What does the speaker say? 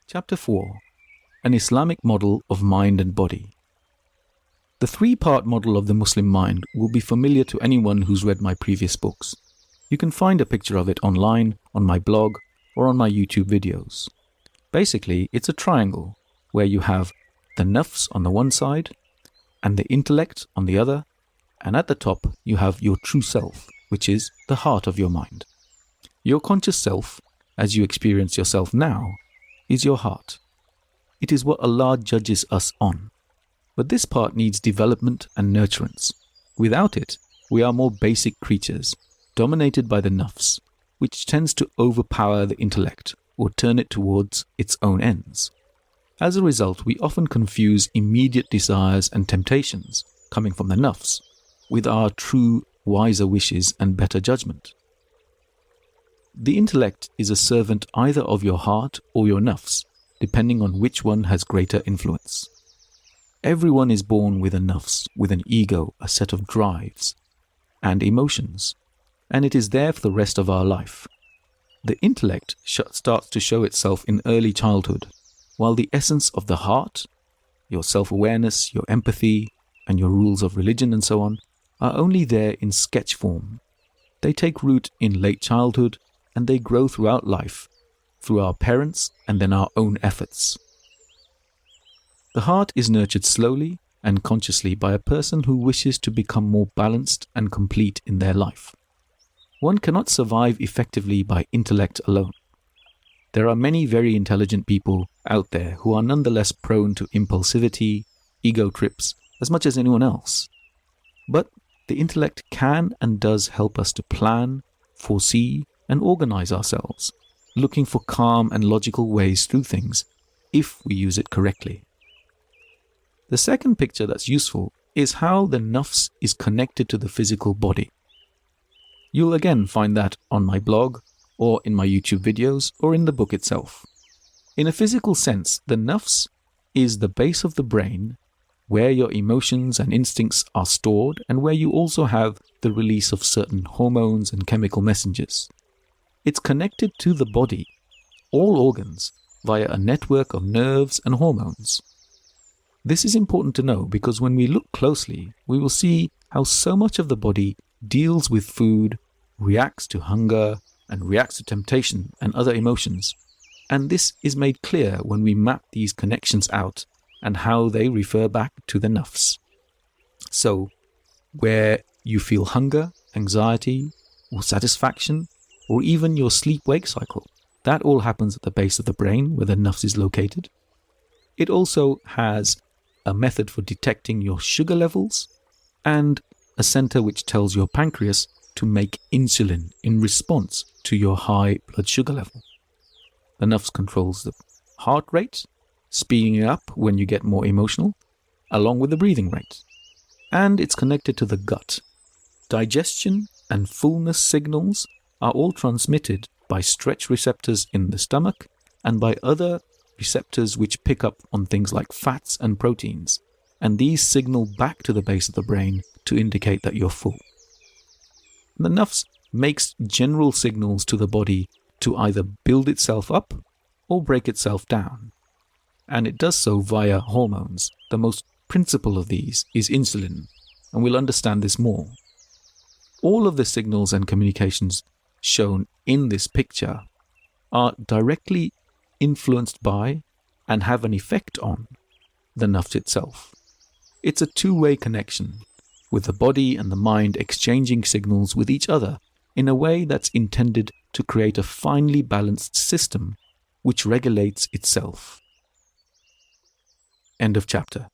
Chapter 4. An Islamic Model of Mind and Body. The three-part model of the Muslim mind will be familiar to anyone who's read my previous books. You can find a picture of it online, on my blog, or on my YouTube videos. Basically, it's a triangle where you have the nafs on the one side, and the intellect on the other, and at the top you have your true self, which is the heart of your mind. Your conscious self, as you experience yourself now, is your heart. It is what Allah judges us on. But this part needs development and nurturance. Without it, we are more basic creatures, dominated by the nafs, which tends to overpower the intellect or turn it towards its own ends. As a result, we often confuse immediate desires and temptations coming from the nafs with our true, wiser wishes and better judgment. The intellect is a servant either of your heart or your nafs, depending on which one has greater influence. Everyone is born with a nafs, with an ego, a set of drives and emotions, and it is there for the rest of our life. The intellect starts to show itself in early childhood, while the essence of the heart, your self-awareness, your empathy, and your rules of religion and so on, are only there in sketch form. They take root in late childhood, and they grow throughout life, through our parents and then our own efforts. The heart is nurtured slowly and consciously by a person who wishes to become more balanced and complete in their life. One cannot survive effectively by intellect alone. There are many very intelligent people out there who are nonetheless prone to impulsivity, ego trips, as much as anyone else. But the intellect can and does help us to plan, foresee, and organize ourselves, looking for calm and logical ways through things, if we use it correctly. The second picture that's useful is how the nafs is connected to the physical body. You'll again find that on my blog, or in my YouTube videos, or in the book itself. In a physical sense, the nafs is the base of the brain, where your emotions and instincts are stored, and where you also have the release of certain hormones and chemical messengers. It's connected to the body, all organs, via a network of nerves and hormones. This is important to know because when we look closely, we will see how so much of the body deals with food, reacts to hunger, and reacts to temptation and other emotions. And this is made clear when we map these connections out and how they refer back to the nafs. So, where you feel hunger, anxiety, or satisfaction, or even your sleep-wake cycle, that all happens at the base of the brain where the nafs is located. It also has a method for detecting your sugar levels and a center which tells your pancreas to make insulin in response to your high blood sugar level. The nafs controls the heart rate, speeding it up when you get more emotional, along with the breathing rate. And it's connected to the gut. Digestion and fullness signals are all transmitted by stretch receptors in the stomach and by other receptors which pick up on things like fats and proteins, and these signal back to the base of the brain to indicate that you're full. The nafs makes general signals to the body to either build itself up or break itself down, and it does so via hormones. The most principal of these is insulin, and we'll understand this more. All of the signals and communications shown in this picture are directly influenced by and have an effect on the nafs itself. It's a two-way connection, with the body and the mind exchanging signals with each other in a way that's intended to create a finely balanced system which regulates itself. End of chapter.